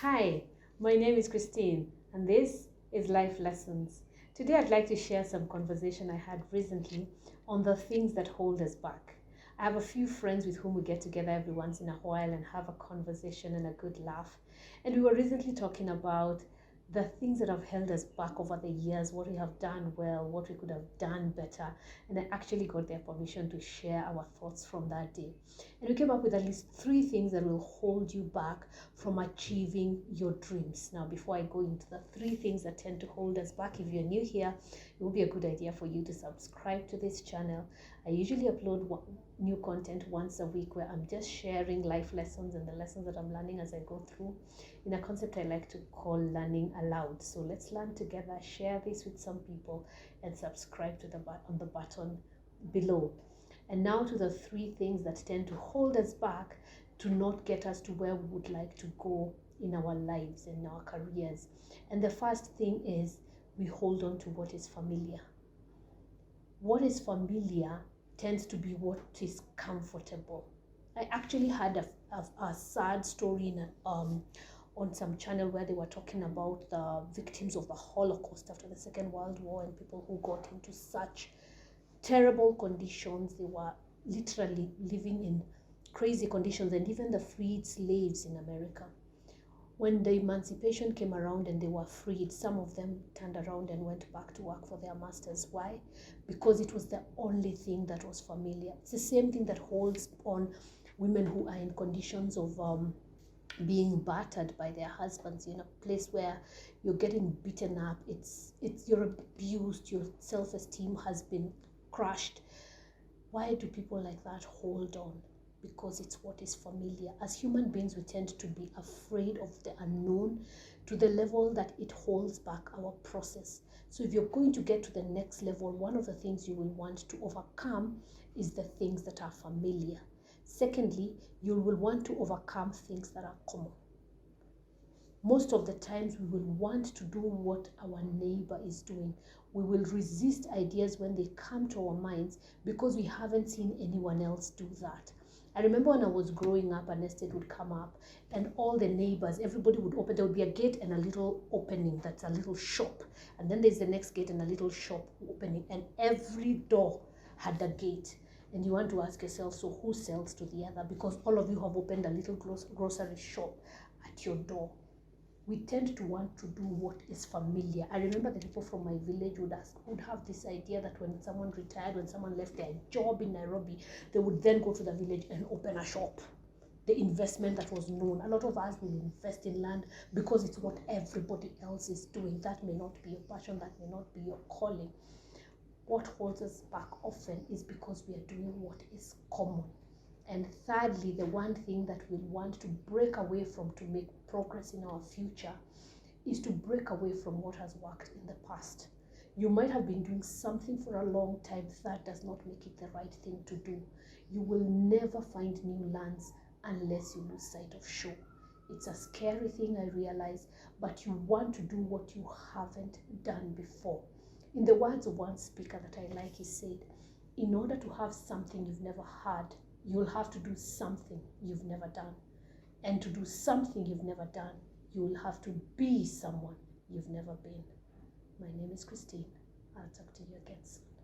Hi, my name is Christine and this is Life Lessons. Today I'd like to share some conversation I had recently on the things that hold us back. I have a few friends with whom we get together every once in a while and have a conversation and a good laugh. And we were recently talking about the things that have held us back over the years, what we have done well, what we could have done better. And I actually got their permission to share our thoughts from that day. And we came up with at least 3 things that will hold you back from achieving your dreams. Now, before I go into the 3 things that tend to hold us back, if you're new here, it will be a good idea for you to subscribe to this channel. I usually upload new content once a week where I'm just sharing life lessons and the lessons that I'm learning as I go through in a concept I like to call learning aloud. So let's learn together, share this with some people, and subscribe to on the button below. And now to the 3 things that tend to hold us back to not get us to where we would like to go in our lives and in our careers. And the first thing is we hold on to what is familiar. What is familiar tends to be what is comfortable. I actually had a sad story on some channel where they were talking about the victims of the Holocaust after the Second World War and people who got into such terrible conditions. They were literally living in crazy conditions, and even the freed slaves in America. When the emancipation came around and they were freed, some of them turned around and went back to work for their masters. Why? Because it was the only thing that was familiar. It's the same thing that holds on women who are in conditions of being battered by their husbands, in a place where you're getting beaten up, you're abused, your self-esteem has been crushed. Why do people like that hold on? Because it's what is familiar. As human beings, we tend to be afraid of the unknown to the level that it holds back our process. So if you're going to get to the next level, one of the things you will want to overcome is the things that are familiar. Secondly, you will want to overcome things that are common. Most of the times we will want to do what our neighbor is doing. We will resist ideas when they come to our minds because we haven't seen anyone else do that. I remember when I was growing up, an estate would come up and all the neighbors, everybody would open. There would be a gate and a little opening that's a little shop. And then there's the next gate and a little shop opening. And every door had a gate. And you want to ask yourself, so who sells to the other? Because all of you have opened a little grocery shop at your door. We tend to want to do what is familiar. I remember the people from my village would have this idea that when someone retired, when someone left their job in Nairobi, they would then go to the village and open a shop. The investment that was known. A lot of us will invest in land because it's what everybody else is doing. That may not be your passion, that may not be your calling. What holds us back often is because we are doing what is common. And thirdly, the one thing that we want to break away from to make progress in our future is to break away from what has worked in the past. You might have been doing something for a long time. That does not make it the right thing to do. You will never find new lands unless you lose sight of shore. It's a scary thing, I realize, but you want to do what you haven't done before. In the words of one speaker that I like, he said, in order to have something you've never had, you'll have to do something you've never done. And to do something you've never done, you will have to be someone you've never been. My name is Christine. I'll talk to you again soon.